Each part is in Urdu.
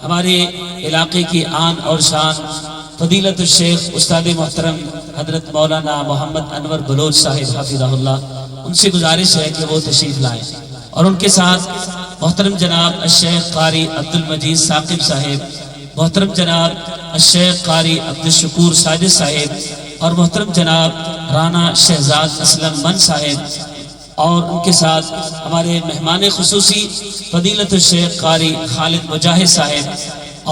ہمارے علاقے کی آن اور شان فضیلت الشیخ استاد محترم حضرت مولانا محمد انور بلوچ صاحب حفظہ اللہ، ان سے گزارش ہے کہ وہ تشریف لائیں اور ان کے ساتھ محترم جناب الشیخ قاری عبد المجید ثاقب صاحب، محترم جناب الشیخ قاری عبد الشکور ساجد صاحب اور محترم جناب رانا شہزاد اسلم من صاحب، اور ان کے ساتھ ہمارے مہمان خصوصی فضیلت الشیخ قاری خالد مجاہد صاحب،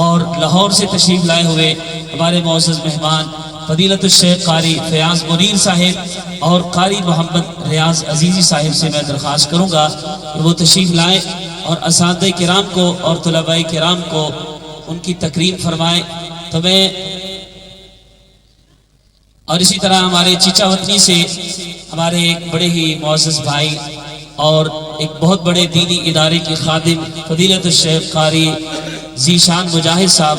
اور لاہور سے تشریف لائے ہوئے ہمارے معزز مہمان فضیلت الشیخ قاری فیاض منیر صاحب اور قاری محمد ریاض عزیزی صاحب سے میں درخواست کروں گا کہ وہ تشریف لائیں اور اساتذہ کرام کو اور طلباء کرام کو ان کی تکریم فرمائیں۔ تو میں اور اسی طرح ہمارے چیچا وطنی سے ہمارے ایک بڑے ہی معزز بھائی اور ایک بہت بڑے دینی ادارے کے خادم فضیلت الشیخ قاری ذیشان مجاہد صاحب،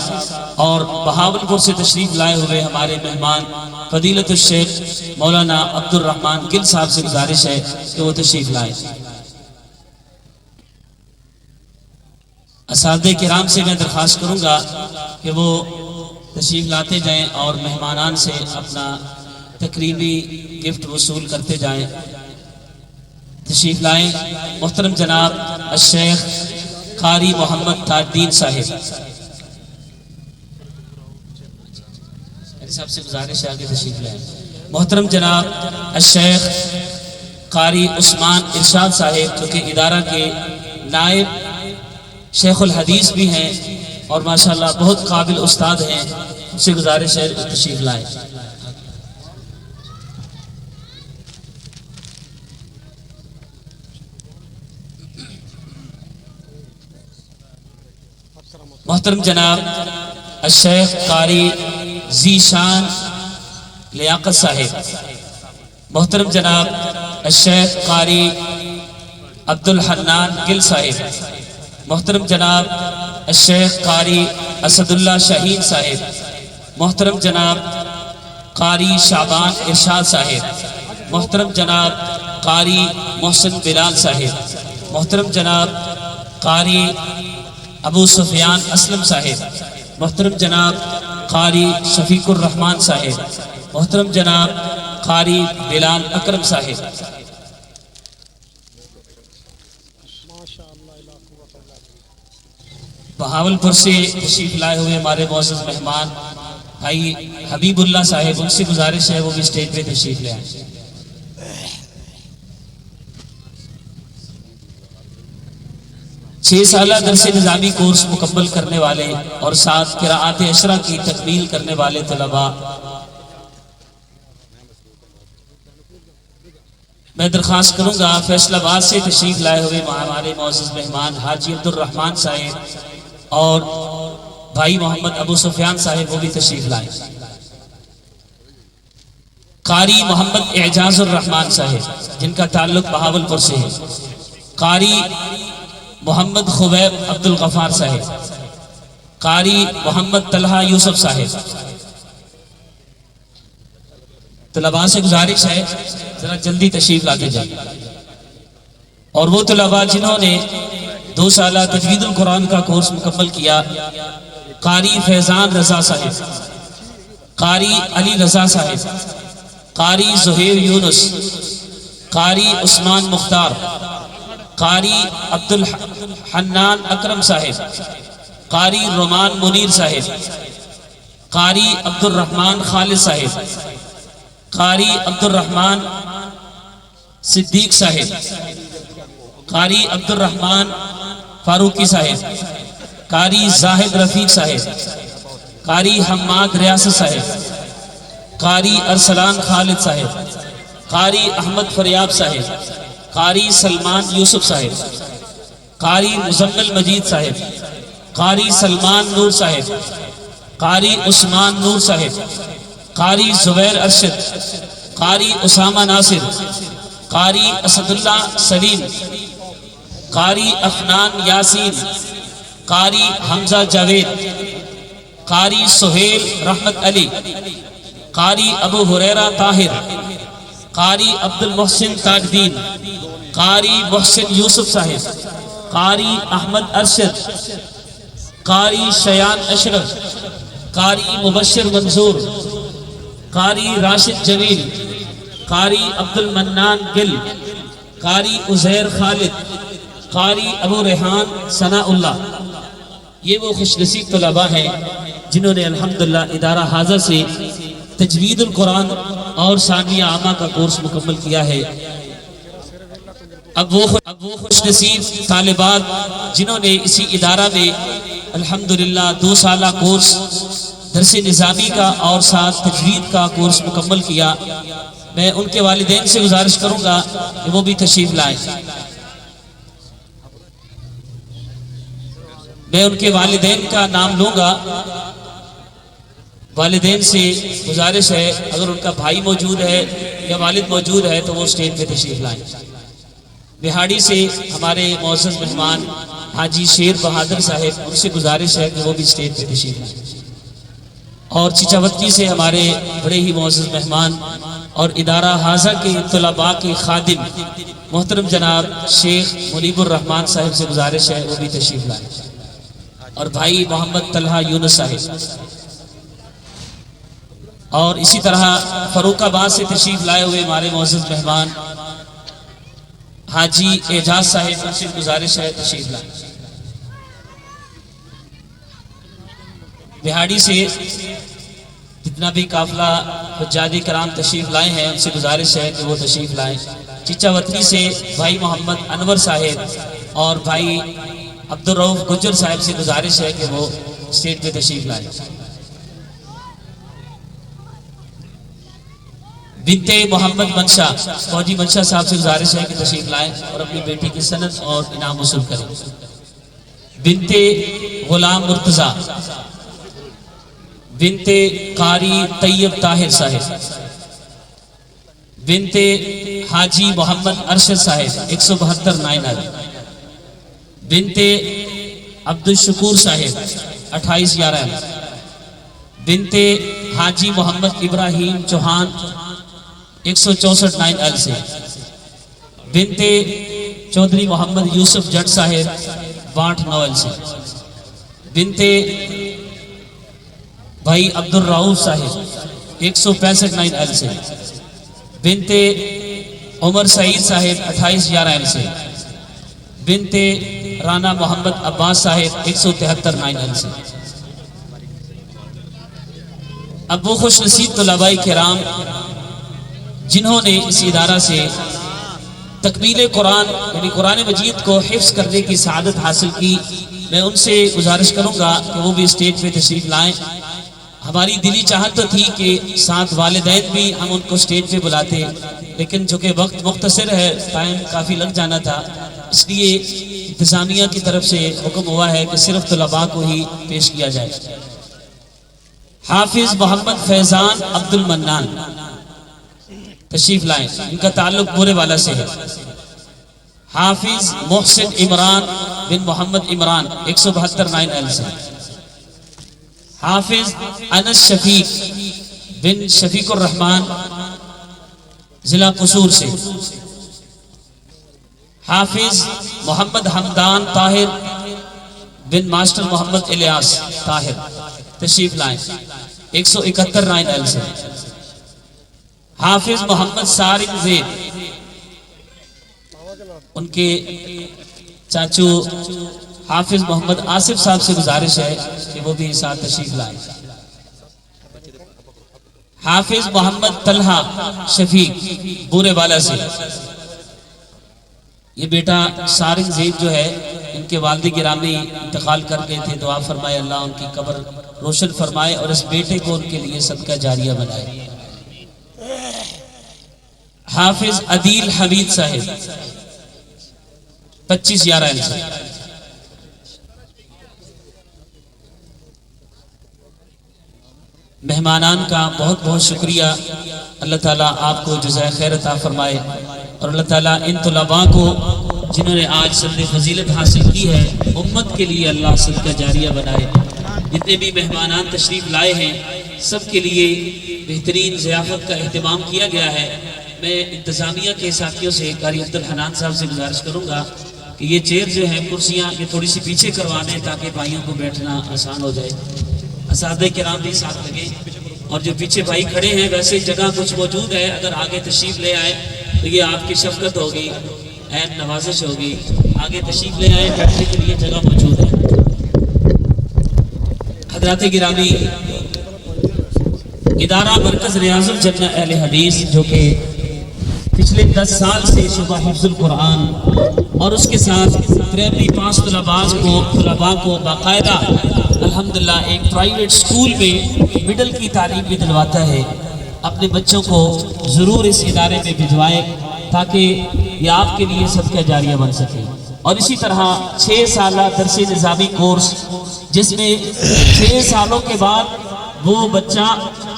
اور بہاولپور سے تشریف لائے ہوئے ہمارے مہمان فضیلت الشیخ مولانا عبد الرحمن گل صاحب سے گزارش ہے کہ وہ تشریف لائیں۔ اساتذہ کرام سے میں درخواست کروں گا کہ وہ تشریف لاتے جائیں اور مہمانان سے اپنا تقریبی گفٹ وصول کرتے جائیں۔ تشریف لائیں محترم جناب الشیخ قاری محمد تاج الدین صاحب، صاحب سے گزارش ہے آگے تشریف لائیں۔ محترم جناب الشیخ قاری عثمان ارشاد صاحب، جو کہ ادارہ کے نائب شیخ الحدیث بھی ہیں اور ماشاءاللہ بہت قابل استاد ہیں، ان سے گزارش ہے تشریف لائیں۔ محترم جناب الشیخ قاری ذیشان لیاقت صاحب، محترم جناب الشیخ قاری عبد الحنان گل صاحب، محترم جناب الشیخ قاری اسد اللہ شاہین صاحب، محترم جناب قاری شعبان ارشاد صاحب، محترم جناب قاری محسن بلال صاحب، محترم جناب قاری ابو سفیان اسلم صاحب، محترم جناب قاری شفیق الرحمن صاحب، محترم جناب قاری بلال اکرم صاحب۔ بہاولپور سے تشریف لائے ہوئے ہمارے معزز مہمان بھائی حبیب اللہ صاحب، ان سے گزارش ہے وہ بھی اسٹیج پہ تشریف لے آئیں۔ 6 سالہ درس نظامی کورس مکمل کرنے والے اور ساتھ قراءات عشرہ کی تکمیل کرنے والے طلباء، میں درخواست کروں گا فیصل آباد سے تشریف لائے ہوئے ہمارے معزز مہمان حاجی عبد الرحمن صاحب اور بھائی محمد ابو سفیان صاحب، وہ بھی تشریف لائیں۔ قاری محمد اعجاز الرحمن صاحب، جن کا تعلق بہاولپور سے ہے، قاری محمد خبیب عبد الغفار صاحب، قاری محمد طلحہ یوسف صاحب۔ طلباء سے گزارش ہے ذرا جلدی تشریف لاتے جائیں، اور وہ طلباء جنہوں نے 2 سالہ تجوید القرآن کا کورس مکمل کیا، قاری فیضان رضا صاحب، قاری علی رضا صاحب، قاری زہیر یونس، قاری عثمان مختار، قاری عبد الحنان اکرم صاحب، قاری رومان منیر صاحب، قاری عبد الرحمن خالد صاحب، قاری عبد الرحمن صدیق صاحب، قاری عبد الرحمن فاروقی صاحب، قاری زاہد رفیق صاحب، قاری حماد ریاست صاحب، قاری ارسلان خالد صاحب، قاری احمد فریاب صاحب، قاری سلمان یوسف صاحب، قاری مزمل مجید صاحب، قاری سلمان نور صاحب، قاری عثمان نور صاحب، قاری زبیر ارشد، قاری اسامہ ناصر، قاری اسد اللہ سلیم، قاری افنان یاسین، قاری حمزہ جاوید، قاری سہیل رحمت علی، قاری ابو ہریرہ طاہر، قاری عبد المحسن تاج الدین، قاری محسن یوسف صاحب، قاری احمد ارشد، قاری شیان اشرف، قاری مبشر منظور، قاری راشد جمیل، قاری عبد المنان گل، قاری عزیر خالد، قاری ابو ریحان ثناء اللہ۔ یہ وہ خوش نصیب طلباء ہیں جنہوں نے الحمدللہ ادارہ حاضر سے تجوید القرآن اور ثانویہ عامہ کا کورس مکمل کیا ہے۔ اب وہ خوش نصیب طالبات جنہوں نے اسی ادارہ میں الحمدللہ 2 سالہ کورس درس نظامی کا اور ساتھ تجوید کا کورس مکمل کیا، میں ان کے والدین سے گزارش کروں گا کہ وہ بھی تشریف لائیں۔ میں ان کے والدین کا نام لوں گا۔ والدین سے گزارش ہے اگر ان کا بھائی موجود ہے یا والد موجود ہے تو وہ اسٹیج پہ تشریف لائیں۔ بہاڑی سے ہمارے معزز مہمان حاجی شیر بہادر صاحب، ان سے گزارش ہے کہ وہ بھی اسٹیج پہ تشریف لائیں۔ اور چچاوتی سے ہمارے بڑے ہی معزز مہمان اور ادارہ حاضر کے طلباء کے خادم محترم جناب شیخ منیب الرحمان صاحب سے گزارش ہے وہ بھی تشریف لائیں، اور بھائی محمد طلحہ یونس صاحب، اور اسی طرح فاروق آباد سے تشریف لائے ہوئے ہمارے معزز مہمان حاجی اعجاز صاحب، ان سے گزارش ہے تشریف لائیں۔ بہاڑی سے جتنا بھی قافلہ حجاج کرام تشریف لائے ہیں ان سے گزارش ہے کہ وہ تشریف لائیں۔ چچاوتری سے بھائی محمد انور صاحب اور بھائی عبدالرؤف گجر صاحب سے گزارش ہے کہ وہ اسٹیج پہ تشریف لائیں۔ بنت محمد منشا، فوجی منشا صاحب سے گزارش ہے کہ تشریف لائیں اور اپنی بیٹی کی سند اور انعام وصول کریں۔ بنت غلام مرتضیٰ، بنت قاری طیب طاہر صاحب، بنت حاجی محمد ارشد صاحب 172 نائنر، بنت عبدالشکور صاحب 2811، بنت حاجی محمد ابراہیم چوہان 164 9L سے، بنت چودھری محمد یوسف جٹ صاحب 62 9L سے، بنت بھائی عبدالرؤف صاحب 165 9L سے، بنت عمر سعید صاحب 28 11L سے، بنت رانا محمد عباس صاحب 173 9L سے۔ اب وہ خوش نصیب طلباء کرام جنہوں نے اس ادارہ سے تکمیل قرآن یعنی قرآن مجید کو حفظ کرنے کی سعادت حاصل کی، میں ان سے گزارش کروں گا کہ وہ بھی اسٹیج پہ تشریف لائیں۔ ہماری دلی چاہت تو تھی کہ ساتھ والدین بھی ہم ان کو اسٹیج پہ بلاتے، لیکن چونکہ وقت مختصر ہے، ٹائم کافی لگ جانا تھا، اس لیے انتظامیہ کی طرف سے حکم ہوا ہے کہ صرف طلباء کو ہی پیش کیا جائے۔ حافظ محمد فیضان عبد المنان تشریف لائیں، ان کا تعلق بورے والا سے ہے۔ حافظ محسن عمران بن محمد عمران 172 9L سے، حافظ انس شفیق بن شفیق الرحمان ضلع قصور سے، حافظ محمد حمدان طاہر بن ماسٹر محمد الیاس طاہر تشریف لائیں 171 9L سے، حافظ محمد سارق زید، ان کے چاچو حافظ محمد آصف صاحب سے گزارش ہے کہ وہ بھی ساتھ تشریف لائیں۔ حافظ محمد طلحہ شفیق بورے والا سے، یہ بیٹا سارق زید جو ہے ان کے والد گرامی انتقال کر گئے تھے، دعا فرمائے اللہ ان کی قبر روشن فرمائے اور اس بیٹے کو ان کے لیے صدقہ جاریہ بنائے۔ حافظ عدیل حمید صاحب 25 11L سے، مہمانان کا بہت بہت شکریہ، اللہ تعالیٰ آپ کو جزائے خیر عطا فرمائے، اور اللہ تعالیٰ ان طلباء کو جنہوں نے آج صدر فضیلت حاصل کی ہے امت کے لیے اللہ صدقہ جاریہ بنائے۔ جتنے بھی مہمانان تشریف لائے ہیں سب کے لیے بہترین ضیافت کا اہتمام کیا گیا ہے۔ میں انتظامیہ کے ساتھیوں سے قاری عبدالحنان صاحب سے گزارش کروں گا کہ یہ چیئر جو ہے کرسیاں یہ تھوڑی سی پیچھے کروا دیں تاکہ بھائیوں کو بیٹھنا آسان ہو جائے. اساتذہ کرام بھی ساتھ لگے. اور جو پیچھے بھائی کھڑے ہیں ویسے جگہ کچھ موجود ہے, اگر آگے تشریف لے آئے تو یہ آپ کی شفقت ہوگی, عین نوازش ہوگی. آگے تشریف لے آئے, بیٹھنے کے لیے جگہ موجود ہے. حضرات گرامی, ادارہ مرکز ریاض الجنہ اہل حدیث جو کہ پچھلے 10 سال سے شعبہ حفظ القرآن اور اس کے ساتھ پرائمری پاس طلباء کو باقاعدہ الحمدللہ ایک پرائیویٹ سکول میں مڈل کی تعلیم بھی دلواتا ہے, اپنے بچوں کو ضرور اس ادارے میں بھجوائیں تاکہ یہ آپ کے لیے صدقہ جاریہ بن سکے. اور اسی طرح 6 سالہ درس نظامی کورس جس میں 6 سالوں کے بعد وہ بچہ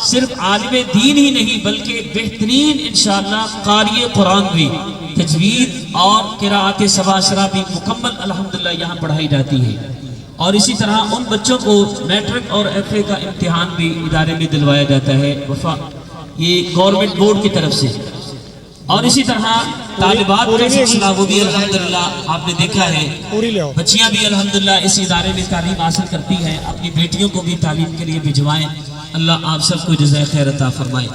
صرف عالم دین ہی نہیں بلکہ بہترین انشاءاللہ قاری قرآن بھی, تجوید اور قراءت 7 اشرا بھی مکمل الحمدللہ یہاں پڑھائی جاتی ہے. اور اسی طرح ان بچوں کو میٹرک اور ایف اے کا امتحان بھی ادارے میں دلوایا جاتا ہے یہ گورنمنٹ بورڈ کی طرف سے. اور اسی طرح طالبات کا سلسلہ وہ بھی الحمدللہ آپ نے دیکھا ہے, بچیاں بھی الحمدللہ اس ادارے میں تعلیم حاصل کرتی ہیں. اپنی بیٹیوں کو بھی تعلیم کے لیے بھجوائیں. اللہ آپ سب کو جزائے خیر عطا فرمائے.